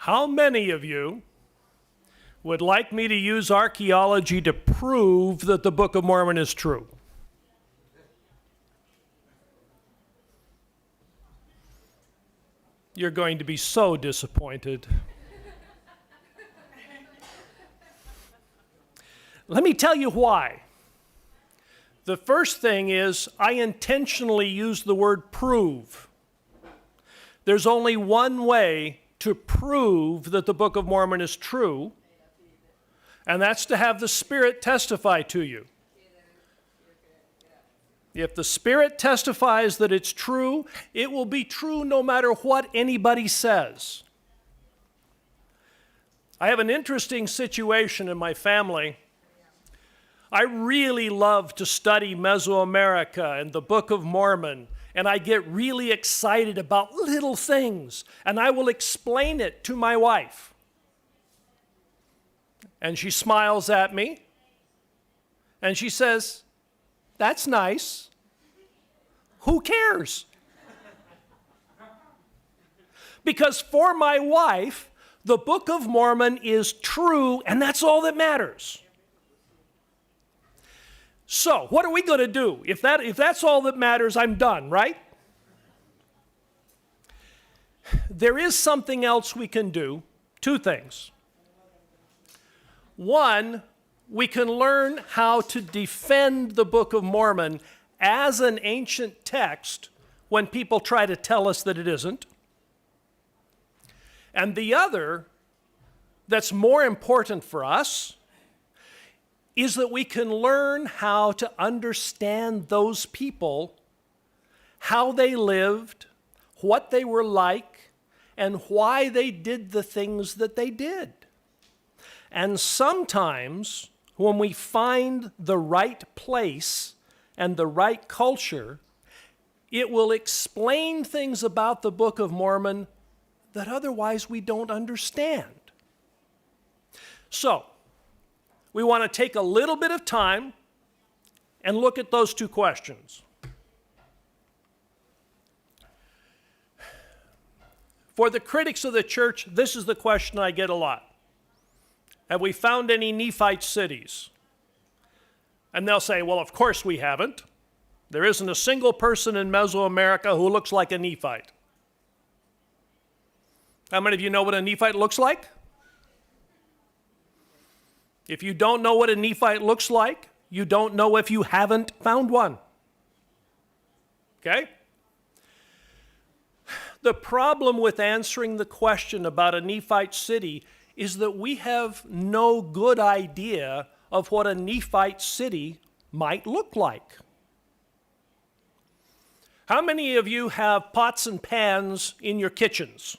How many of you would like me to use archaeology to prove that the Book of Mormon is true? You're going to be so disappointed. Let me tell you why. The first thing is I intentionally use the word prove. There's only one way to prove that the Book of Mormon is true, and that's to have the Spirit testify to you. If the Spirit testifies that it's true, it will be true no matter what anybody says. I have an interesting situation in my family. I really love to study Mesoamerica and the Book of Mormon, and I get really excited about little things, and I will explain it to my wife. And she smiles at me, and she says, "That's nice. Who cares?" Because for my wife, the Book of Mormon is true, and that's all that matters. So, what are we going to do? If that's all that matters, I'm done, right? There is something else we can do. Two things. One, we can learn how to defend the Book of Mormon as an ancient text when people try to tell us that it isn't. And the other, that's more important for us, is that we can learn how to understand those people, how they lived, what they were like, and why they did the things that they did. And sometimes, when we find the right place and the right culture, it will explain things about the Book of Mormon that otherwise we don't understand. So, we want to take a little bit of time and look at those two questions. For the critics of the church, this is the question I get a lot. Have we found any Nephite cities? And they'll say, well, of course we haven't. There isn't a single person in Mesoamerica who looks like a Nephite. How many of you know what a Nephite looks like? If you don't know what a Nephite looks like, you don't know if you haven't found one. Okay? The problem with answering the question about a Nephite city is that we have no good idea of what a Nephite city might look like. How many of you have pots and pans in your kitchens?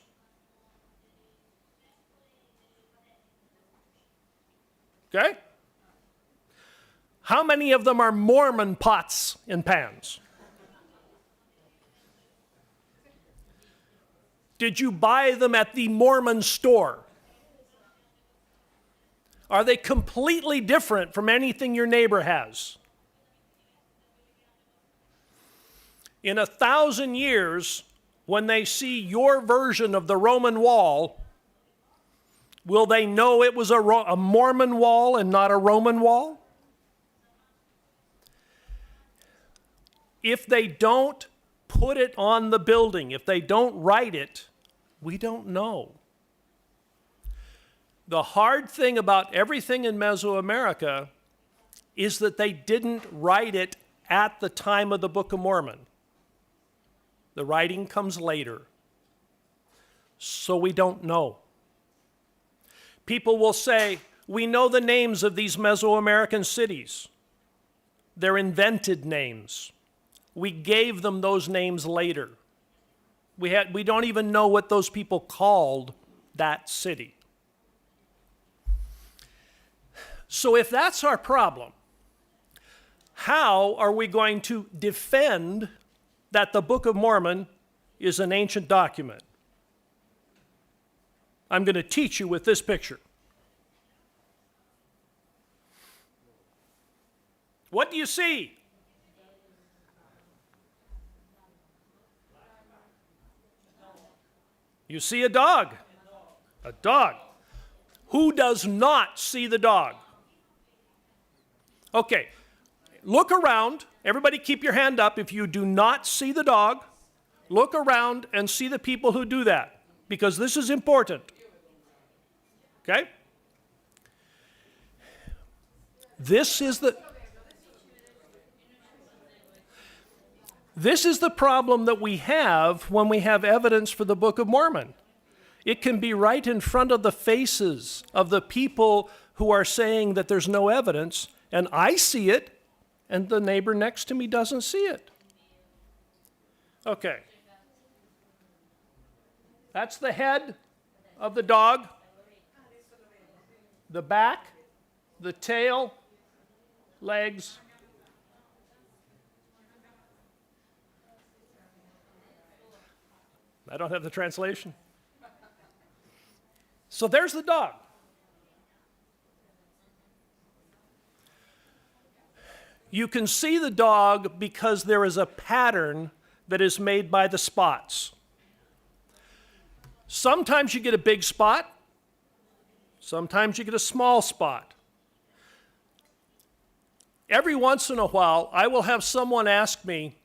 Okay? How many of them are Mormon pots and pans? Did you buy them at the Mormon store? Are they completely different from anything your neighbor has? In 1,000 years, when they see your version of the Roman wall, will they know it was a Mormon wall and not a Roman wall? If they don't put it on the building, if they don't write it, we don't know. The hard thing about everything in Mesoamerica is that they didn't write it at the time of the Book of Mormon. The writing comes later. So we don't know. People will say, we know the names of these Mesoamerican cities. They're invented names. We gave them those names later. We don't even know what those people called that city. So if that's our problem, how are we going to defend that the Book of Mormon is an ancient document? I'm going to teach you with this picture. What do you see? You see a dog. A dog. Who does not see the dog? Okay, look around. Everybody keep your hand up if you do not see the dog. Look around and see the people who do that, because this is important. Okay? This is the problem that we have when we have evidence for the Book of Mormon. It can be right in front of the faces of the people who are saying that there's no evidence, and I see it, and the neighbor next to me doesn't see it. Okay. That's the head of the dog, the back, the tail, legs. I don't have the translation. So there's the dog. You can see the dog because there is a pattern that is made by the spots. Sometimes you get a big spot. Sometimes you get a small spot. Every once in a while, I will have someone ask me,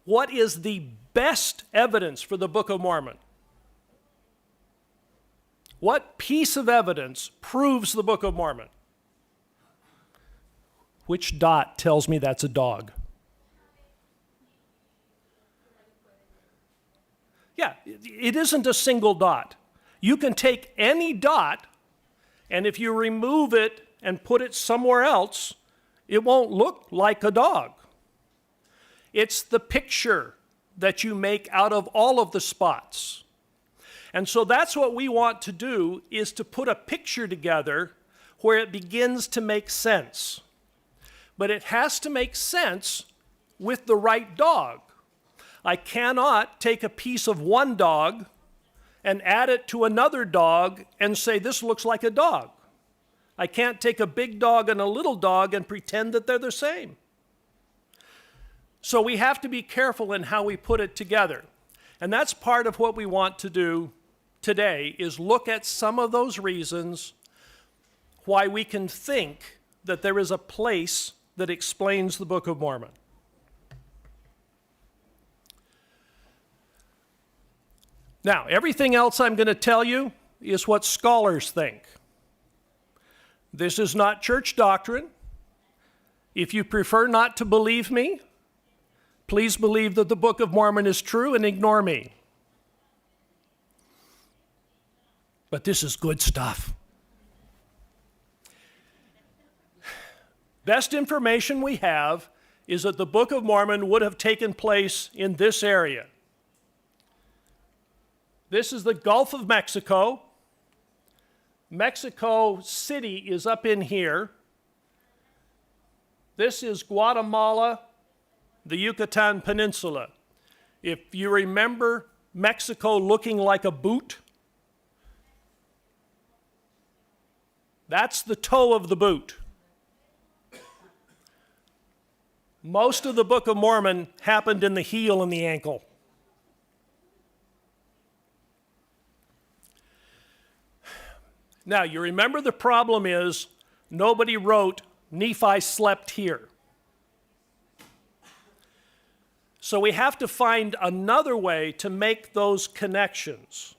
what is the best evidence for the Book of Mormon? What piece of evidence proves the Book of Mormon? Which dot tells me that's a dog? Yeah, it isn't a single dot. You can take any dot, and if you remove it and put it somewhere else, it won't look like a dog. It's the picture that you make out of all of the spots. And so that's what we want to do, is to put a picture together where it begins to make sense. But it has to make sense with the right dog. I cannot take a piece of one dog and add it to another dog and say this looks like a dog. I can't take a big dog and a little dog and pretend that they're the same. So we have to be careful in how we put it together. And that's part of what we want to do today, is look at some of those reasons why we can think that there is a place that explains the Book of Mormon. Now, everything else I'm going to tell you is what scholars think. This is not church doctrine. If you prefer not to believe me, please believe that the Book of Mormon is true and ignore me. But this is good stuff. Best information we have is that the Book of Mormon would have taken place in this area. This is the Gulf of Mexico. Mexico City is up in here. This is Guatemala, the Yucatan Peninsula. If you remember Mexico looking like a boot, that's the toe of the boot. Most of the Book of Mormon happened in the heel and the ankle. Now, you remember the problem is nobody wrote Nephi slept here. So we have to find another way to make those connections.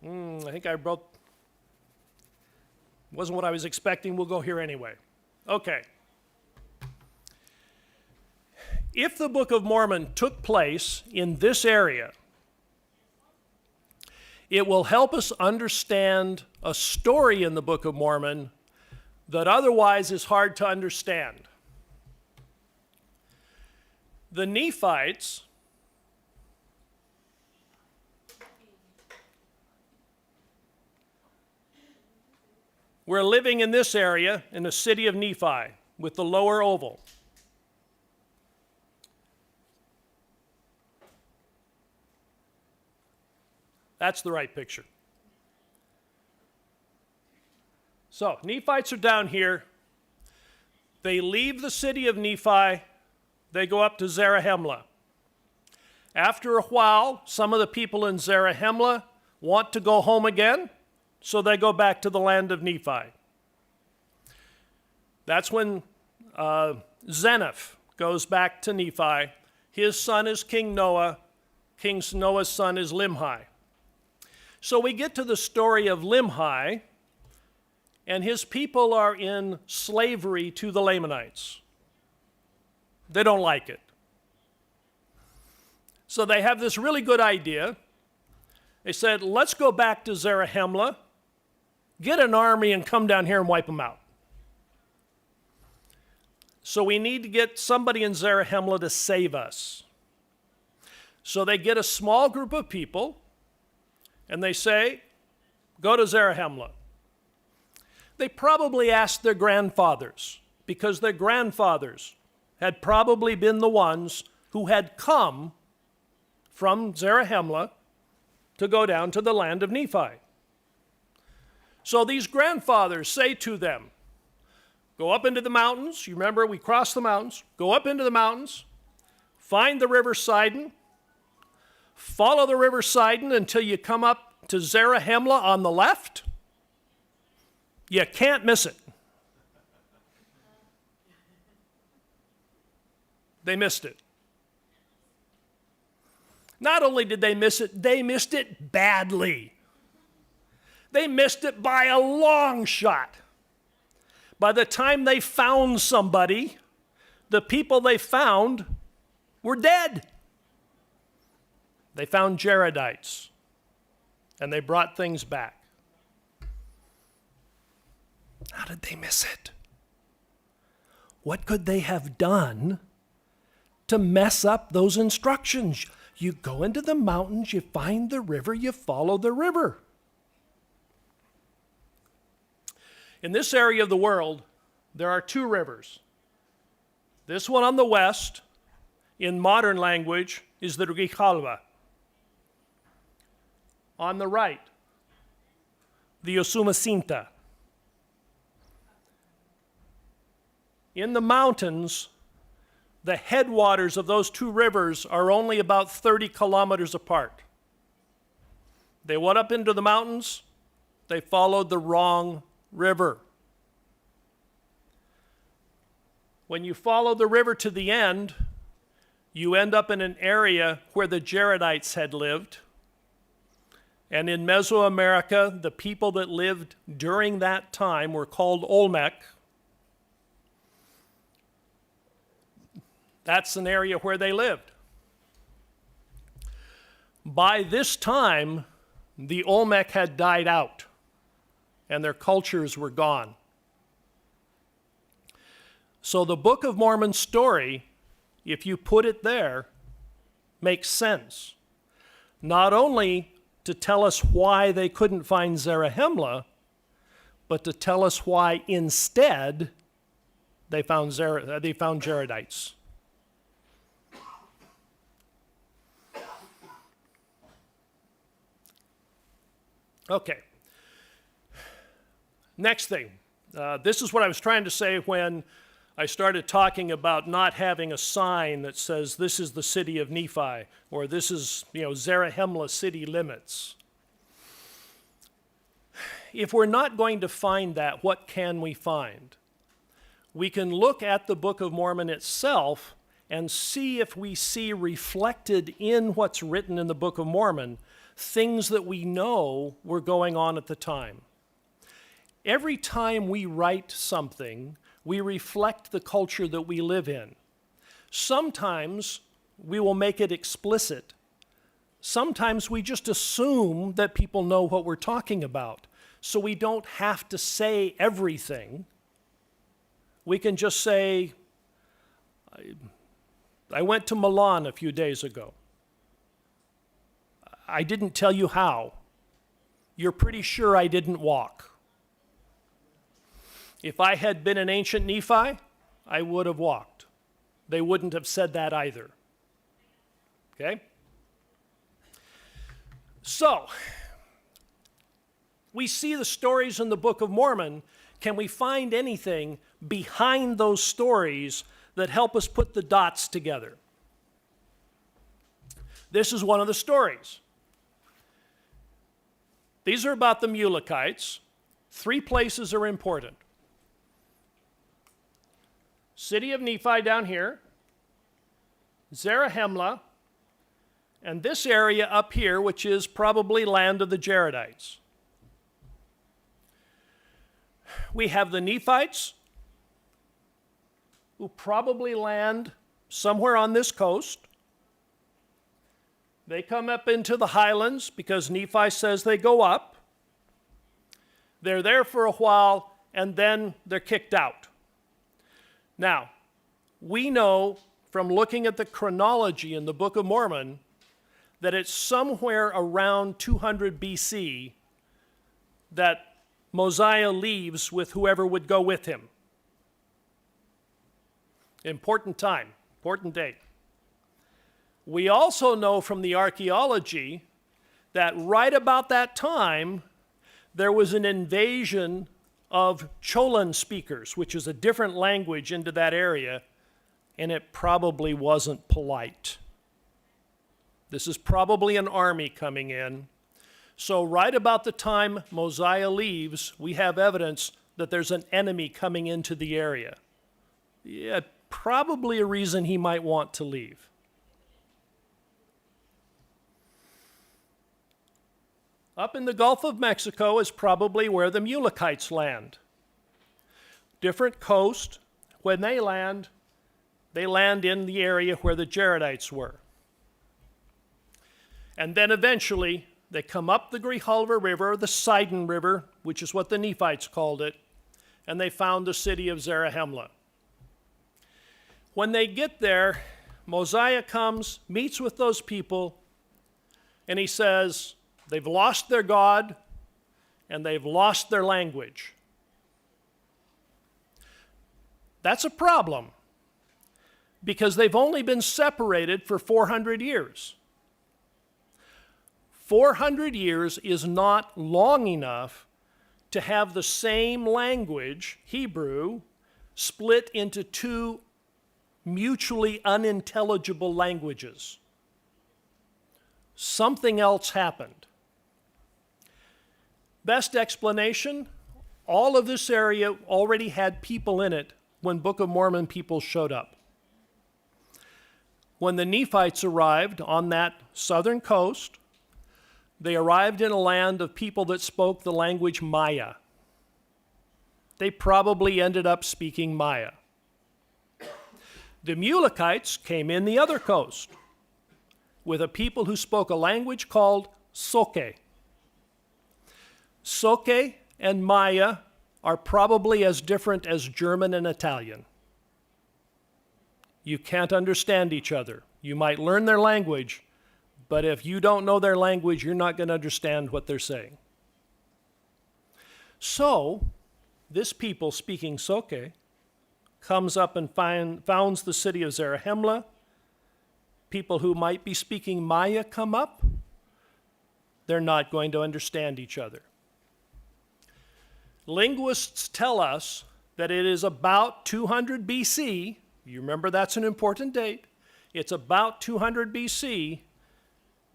I think I wrote, wasn't what I was expecting. We'll go here anyway. Okay. If the Book of Mormon took place in this area, it will help us understand a story in the Book of Mormon that otherwise is hard to understand. The Nephites were living in this area in the city of Nephi with the lower oval. That's the right picture. So, Nephites are down here. They leave the city of Nephi. They go up to Zarahemla. After a while, some of the people in Zarahemla want to go home again, so they go back to the land of Nephi. That's when Zeniff goes back to Nephi. His son is King Noah. King Noah's son is Limhi. So we get to the story of Limhi, and his people are in slavery to the Lamanites. They don't like it. So they have this really good idea. They said, let's go back to Zarahemla, get an army, and come down here and wipe them out. So we need to get somebody in Zarahemla to save us. So they get a small group of people, and they say, go to Zarahemla. They probably asked their grandfathers, because their grandfathers had probably been the ones who had come from Zarahemla to go down to the land of Nephi. So these grandfathers say to them, go up into the mountains. You remember we crossed the mountains. Go up into the mountains, find the river Sidon, follow the river Sidon until you come up to Zarahemla on the left. You can't miss it. They missed it. Not only did they miss it badly. They missed it by a long shot. By the time they found somebody, the people they found were dead. They found Jaredites, and they brought things back. How did they miss it? What could they have done to mess up those instructions? You go into the mountains, you find the river, you follow the river. In this area of the world, there are two rivers. This one on the west, in modern language, is the Grijalva. On the right, the Usumacinta. In the mountains, the headwaters of those two rivers are only about 30 kilometers apart. They went up into the mountains, they followed the wrong river. When you follow the river to the end, you end up in an area where the Jaredites had lived. And in Mesoamerica, the people that lived during that time were called Olmec. That's an area where they lived. By this time, the Olmec had died out, and their cultures were gone. So the Book of Mormon's story, if you put it there, makes sense. Not only to tell us why they couldn't find Zarahemla, but to tell us why instead they found Jaredites. Okay. Next thing. This is what I was trying to say when I started talking about not having a sign that says this is the city of Nephi, or this is, Zarahemla city limits. If we're not going to find that, what can we find? We can look at the Book of Mormon itself and see if we see reflected in what's written in the Book of Mormon things that we know were going on at the time. Every time we write something, we reflect the culture that we live in. Sometimes we will make it explicit. Sometimes we just assume that people know what we're talking about, so we don't have to say everything. We can just say, I went to Milan a few days ago. I didn't tell you how. You're pretty sure I didn't walk. If I had been in ancient Nephi, I would have walked. They wouldn't have said that either. Okay? So, we see the stories in the Book of Mormon. Can we find anything behind those stories that help us put the dots together? This is one of the stories. These are about the Mulekites. 3 places are important. City of Nephi down here, Zarahemla, and this area up here, which is probably land of the Jaredites. We have the Nephites, who probably land somewhere on this coast. They come up into the highlands because Nephi says they go up. They're there for a while, and then they're kicked out. Now, we know from looking at the chronology in the Book of Mormon that it's somewhere around 200 BC that Mosiah leaves with whoever would go with him. Important time, important date. We also know from the archaeology that right about that time, there was an invasion of Cholan speakers, which is a different language, into that area, and it probably wasn't polite. This is probably an army coming in. So right about the time Mosiah leaves, we have evidence that there's an enemy coming into the area. Yeah, probably a reason he might want to leave. Up in the Gulf of Mexico is probably where the Mulekites land. Different coast. When they land in the area where the Jaredites were. And then eventually, they come up the Grijalva River, the Sidon River, which is what the Nephites called it, and they found the city of Zarahemla. When they get there, Mosiah comes, meets with those people, and he says, they've lost their God, and they've lost their language. That's a problem, because they've only been separated for 400 years. 400 years is not long enough to have the same language, Hebrew, split into 2 mutually unintelligible languages. Something else happened. Best explanation, all of this area already had people in it when Book of Mormon people showed up. When the Nephites arrived on that southern coast, they arrived in a land of people that spoke the language Maya. They probably ended up speaking Maya. The Mulekites came in the other coast with a people who spoke a language called Soke. Soke and Maya are probably as different as German and Italian. You can't understand each other. You might learn their language, but if you don't know their language, you're not going to understand what they're saying. So, this people speaking Soke comes up and founds the city of Zarahemla. People who might be speaking Maya come up. They're not going to understand each other. Linguists tell us that it is about 200 BC. You remember that's an important date. It's about 200 BC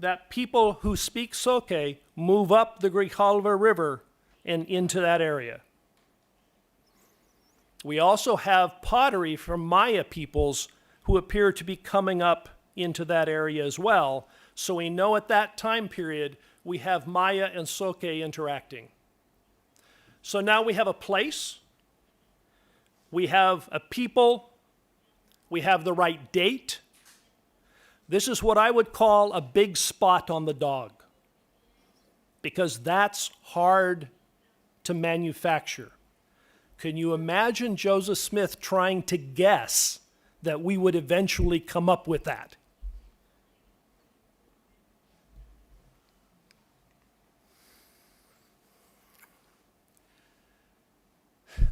that people who speak Soke move up the Grijalva River and into that area. We also have pottery from Maya peoples who appear to be coming up into that area as well. So we know at that time period we have Maya and Soke interacting. So now we have a place, we have a people, we have the right date. This is what I would call a big spot on the dog, because that's hard to manufacture. Can you imagine Joseph Smith trying to guess that we would eventually come up with that?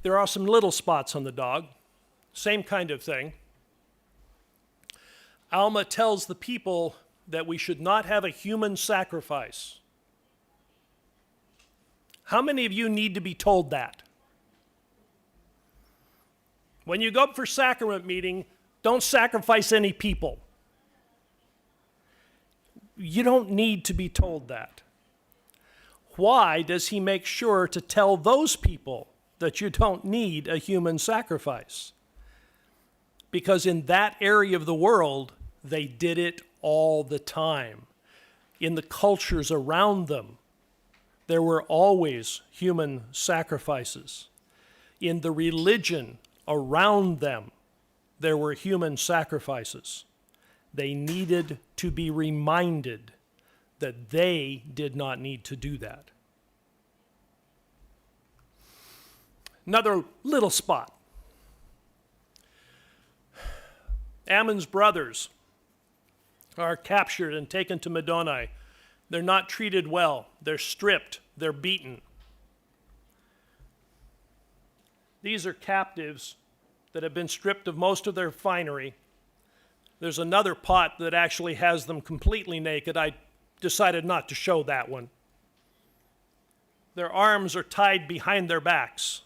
There are some little spots on the dog, same kind of thing. Alma tells the people that we should not have a human sacrifice. How many of you need to be told that? When you go up for sacrament meeting, don't sacrifice any people. You don't need to be told that. Why does he make sure to tell those people that you don't need a human sacrifice? Because in that area of the world, they did it all the time. In the cultures around them, there were always human sacrifices. In the religion around them, there were human sacrifices. They needed to be reminded that they did not need to do that. Another little spot. Ammon's brothers are captured and taken to Madoni. They're not treated well. They're stripped. They're beaten. These are captives that have been stripped of most of their finery. There's another pot that actually has them completely naked. I decided not to show that one. Their arms are tied behind their backs.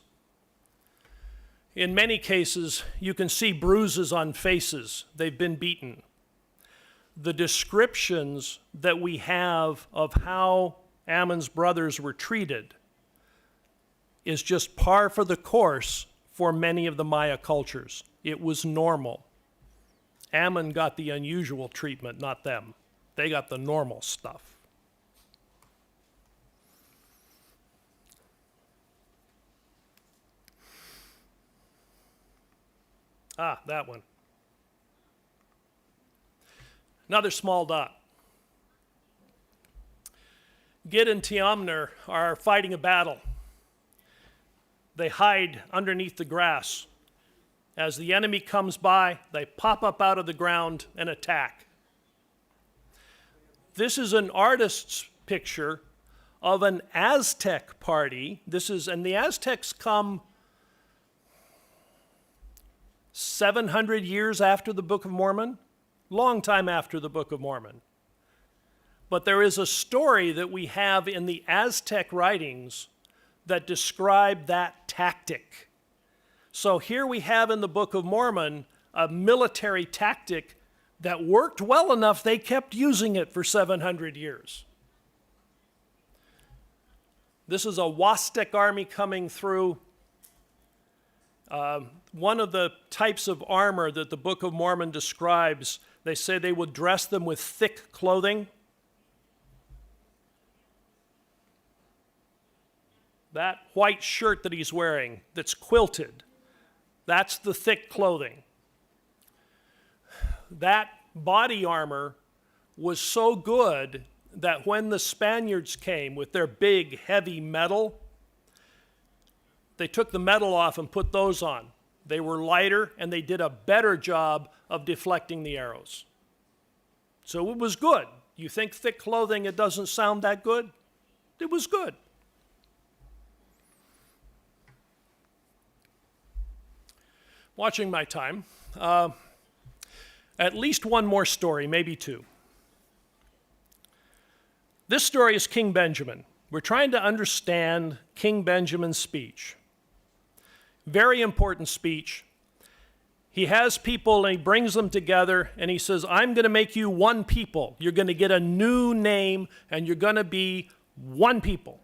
In many cases, you can see bruises on faces. They've been beaten. The descriptions that we have of how Ammon's brothers were treated is just par for the course for many of the Maya cultures. It was normal. Ammon got the unusual treatment, not them. They got the normal stuff. Ah, that one. Another small dot. Gid and Tiamner are fighting a battle. They hide underneath the grass. As the enemy comes by, they pop up out of the ground and attack. This is an artist's picture of an Aztec party. And the Aztecs come 700 years after the Book of Mormon, long time after the Book of Mormon. But there is a story that we have in the Aztec writings that describe that tactic. So here we have in the Book of Mormon a military tactic that worked well enough they kept using it for 700 years. This is a Huastec army coming through. One of the types of armor that the Book of Mormon describes, they say they would dress them with thick clothing. That white shirt that he's wearing that's quilted, that's the thick clothing. That body armor was so good that when the Spaniards came with their big, heavy metal, they took the metal off and put those on. They were lighter and they did a better job of deflecting the arrows. So it was good. You think thick clothing, it doesn't sound that good? It was good. Watching my time. At least one more story, maybe two. This story is King Benjamin. We're trying to understand King Benjamin's speech. Very important speech. He has people and he brings them together and he says, I'm going to make you one people. You're going to get a new name and you're going to be one people.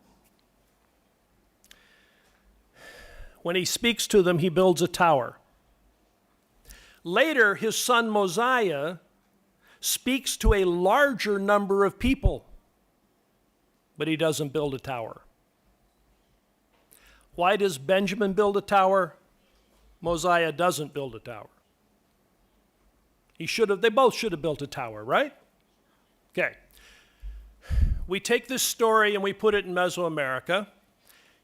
When he speaks to them, he builds a tower. Later, his son Mosiah speaks to a larger number of people, but he doesn't build a tower. Why does Benjamin build a tower? Mosiah doesn't build a tower. They both should have built a tower, right? Okay. We take this story and we put it in Mesoamerica.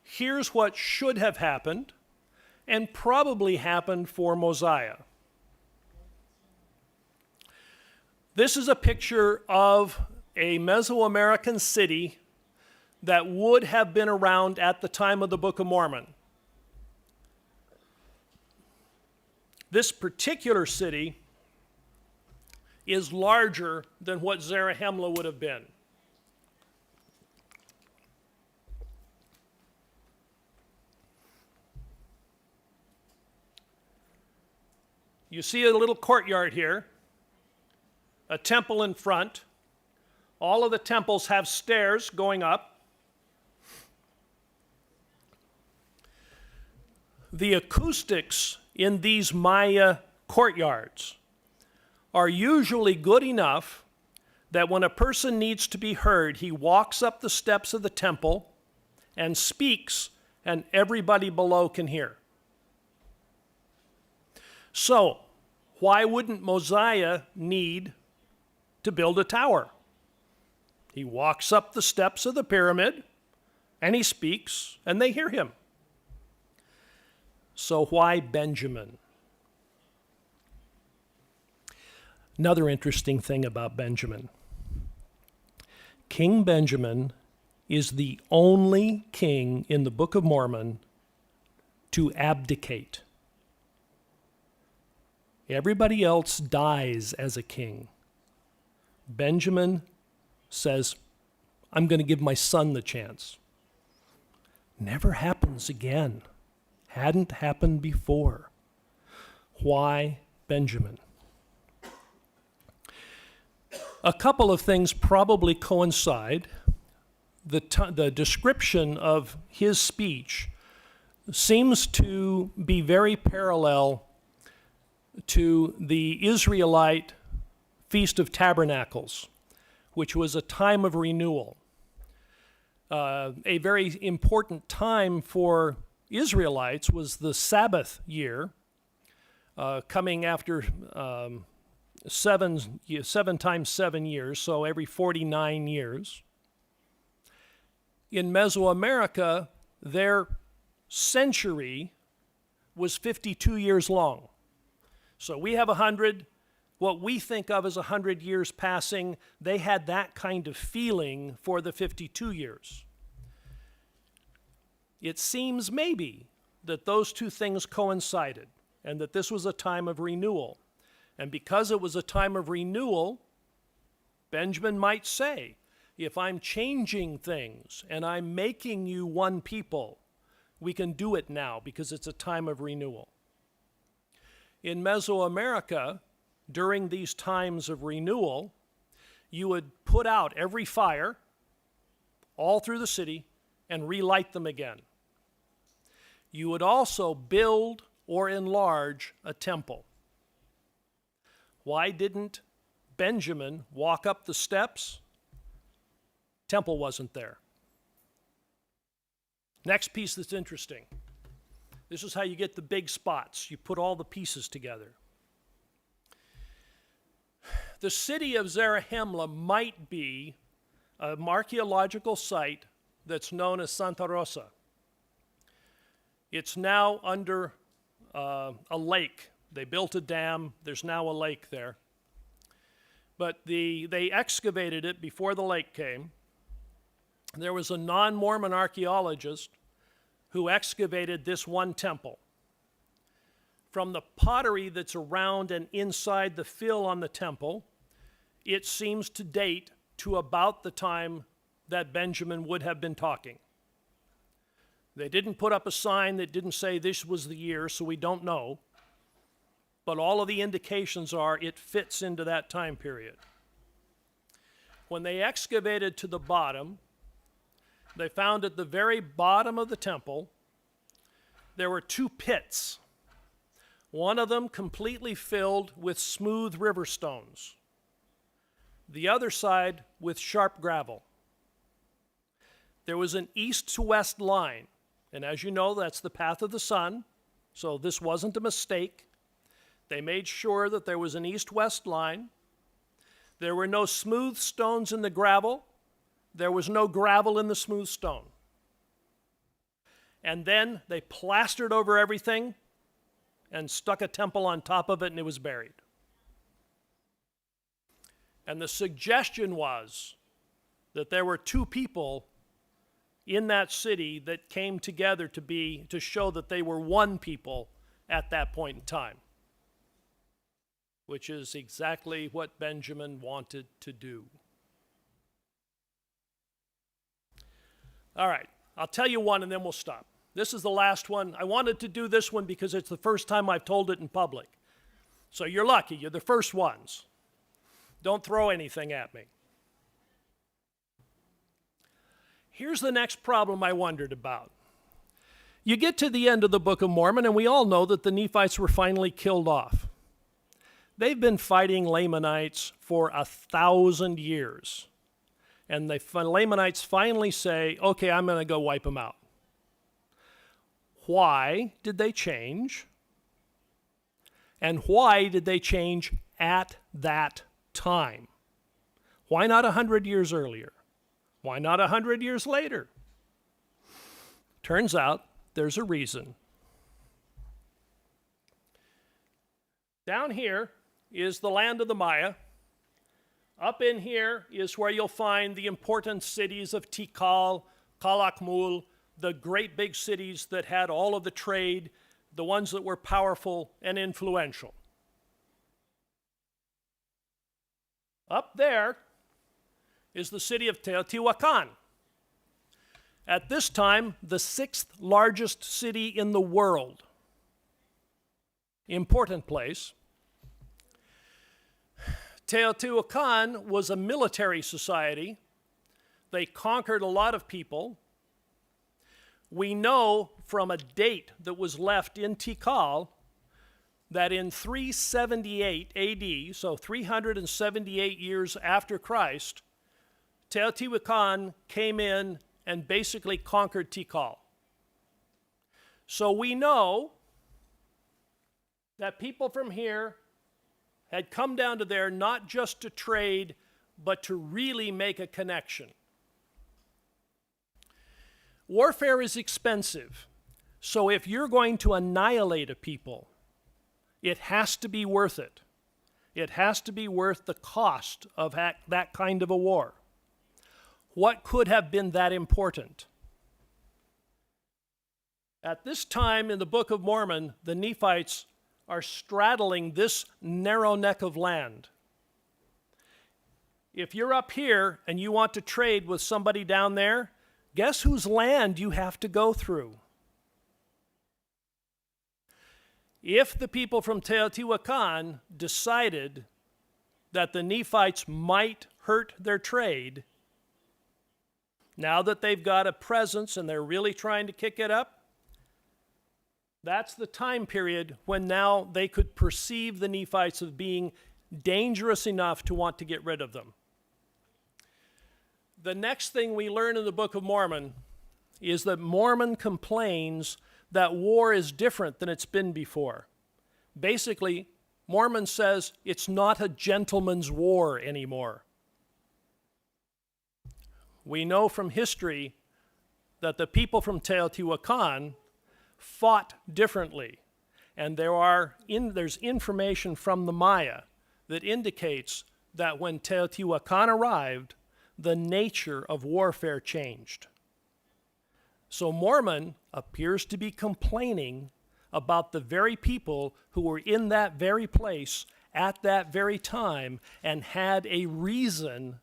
Here's what should have happened and probably happened for Mosiah. This is a picture of a Mesoamerican city that would have been around at the time of the Book of Mormon. This particular city is larger than what Zarahemla would have been. You see a little courtyard here, a temple in front. All of the temples have stairs going up. The acoustics in these Maya courtyards are usually good enough that when a person needs to be heard, he walks up the steps of the temple and speaks, and everybody below can hear. So, why wouldn't Mosiah need to build a tower? He walks up the steps of the pyramid, and he speaks, and they hear him. So why Benjamin? Another interesting thing about Benjamin. King Benjamin is the only king in the Book of Mormon to abdicate. Everybody else dies as a king. Benjamin says, I'm going to give my son the chance. Never happens again. Hadn't happened before. Why Benjamin? A couple of things probably coincide. The description of his speech seems to be very parallel to the Israelite Feast of Tabernacles, which was a time of renewal. A very important time for Israelites was the Sabbath year, coming after 7 times 7 years, so every 49 years. In Mesoamerica, their century was 52 years long. So we have 100, what we think of as 100 years passing, they had that kind of feeling for the 52 years. It seems maybe that those two things coincided and that this was a time of renewal. And because it was a time of renewal, Benjamin might say, if I'm changing things and I'm making you one people, we can do it now because it's a time of renewal. In Mesoamerica, during these times of renewal, you would put out every fire all through the city and relight them again. You would also build or enlarge a temple. Why didn't Benjamin walk up the steps? Temple wasn't there. Next piece that's interesting. This is how you get the big spots. You put all the pieces together. The city of Zarahemla might be an archaeological site that's known as Santa Rosa. It's now under a lake. They built a dam. There's now a lake there. But they excavated it before the lake came. There was a non-Mormon archaeologist who excavated this one temple. From the pottery that's around and inside the fill on the temple, it seems to date to about the time that Benjamin would have been talking. They didn't put up a sign that didn't say this was the year, so we don't know. But all of the indications are it fits into that time period. When they excavated to the bottom, they found at the very bottom of the temple, there were 2 pits. One of them completely filled with smooth river stones. The other side with sharp gravel. There was an east to west line, and as you know, that's the path of the sun, so this wasn't a mistake. They made sure that there was an east-west line. There were no smooth stones in the gravel. There was no gravel in the smooth stone. And then they plastered over everything and stuck a temple on top of it, and it was buried. And the suggestion was that there were 2 people in that city that came together to show that they were one people at that point in time, which is exactly what Benjamin wanted to do. All right, I'll tell you one and then we'll stop. This is the last one. I wanted to do this one because it's the first time I've told it in public. So you're lucky, you're the first ones. Don't throw anything at me. Here's the next problem I wondered about. You get to the end of the Book of Mormon, and we all know that the Nephites were finally killed off. They've been fighting Lamanites for 1,000 years. And the Lamanites finally say, okay, I'm going to go wipe them out. Why did they change? And why did they change at that time? Why not 100 years earlier? Why not 100 years later? Turns out there's a reason. Down here is the land of the Maya. Up in here is where you'll find the important cities of Tikal, Calakmul, the great big cities that had all of the trade, the ones that were powerful and influential. Up there is the city of Teotihuacan. At this time, the 6th largest city in the world. Important place. Teotihuacan was a military society. They conquered a lot of people. We know from a date that was left in Tikal that in 378 AD, so 378 years after Christ, Teotihuacan came in and basically conquered Tikal. So we know that people from here had come down to there not just to trade, but to really make a connection. Warfare is expensive, so if you're going to annihilate a people, it has to be worth it. It has to be worth the cost of that kind of a war. What could have been that important? At this time in the Book of Mormon, the Nephites are straddling this narrow neck of land. If you're up here and you want to trade with somebody down there, guess whose land you have to go through? If the people from Teotihuacan decided that the Nephites might hurt their trade, now that they've got a presence and they're really trying to kick it up, that's the time period when now they could perceive the Nephites as being dangerous enough to want to get rid of them. The next thing we learn in the Book of Mormon is that Mormon complains that war is different than it's been before. Basically, Mormon says it's not a gentleman's war anymore. We know from history that the people from Teotihuacan fought differently. And there's information from the Maya that indicates that when Teotihuacan arrived, the nature of warfare changed. So Mormon appears to be complaining about the very people who were in that very place at that very time and had a reason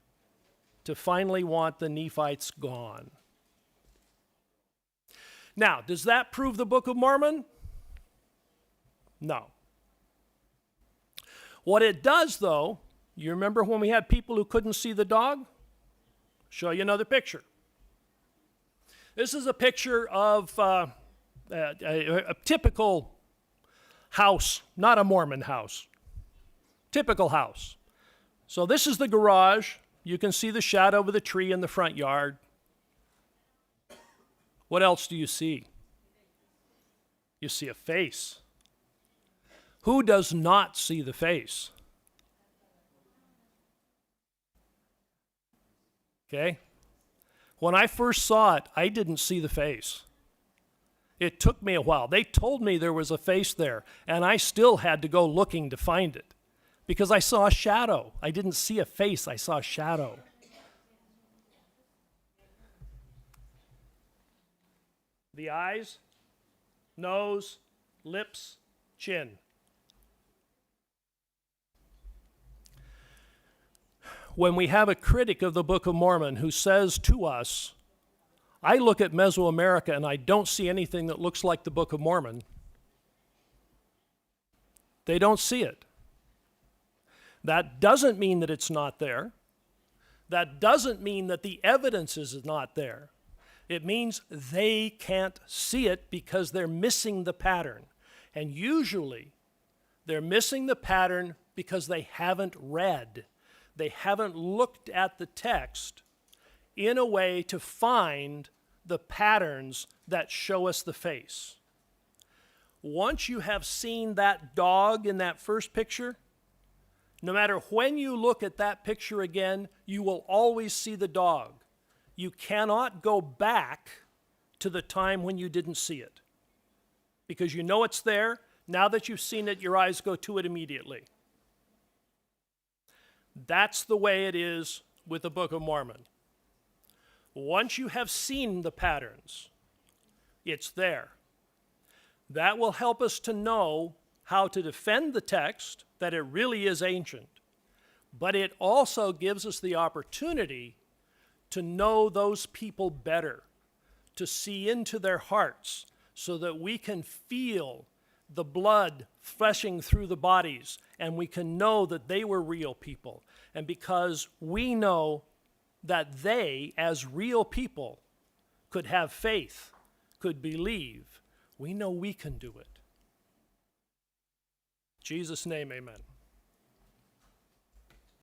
to finally want the Nephites gone. Now, does that prove the Book of Mormon? No. What it does, though, you remember when we had people who couldn't see the dog? Show you another picture. This is a picture of a typical house, not a Mormon house. Typical house. So this is the garage. You can see the shadow of the tree in the front yard. What else do you see? You see a face. Who does not see the face? Okay? When I first saw it, I didn't see the face. It took me a while. They told me there was a face there, and I still had to go looking to find it because I saw a shadow. I didn't see a face, I saw a shadow. The eyes, nose, lips, chin. When we have a critic of the Book of Mormon who says to us, I look at Mesoamerica and I don't see anything that looks like the Book of Mormon, they don't see it. That doesn't mean that it's not there. That doesn't mean that the evidence is not there. It means they can't see it because they're missing the pattern. And usually, they're missing the pattern because they haven't read. They haven't looked at the text in a way to find the patterns that show us the face. Once you have seen that dog in that first picture, no matter when you look at that picture again, you will always see the dog. You cannot go back to the time when you didn't see it, because you know it's there. Now that you've seen it, your eyes go to it immediately. That's the way it is with the Book of Mormon. Once you have seen the patterns, it's there. That will help us to know how to defend the text, that it really is ancient. But it also gives us the opportunity to know those people better, to see into their hearts so that we can feel the blood fleshing through the bodies, and we can know that they were real people. And because we know that they, as real people, could have faith, could believe, we know we can do it. In Jesus' name, amen.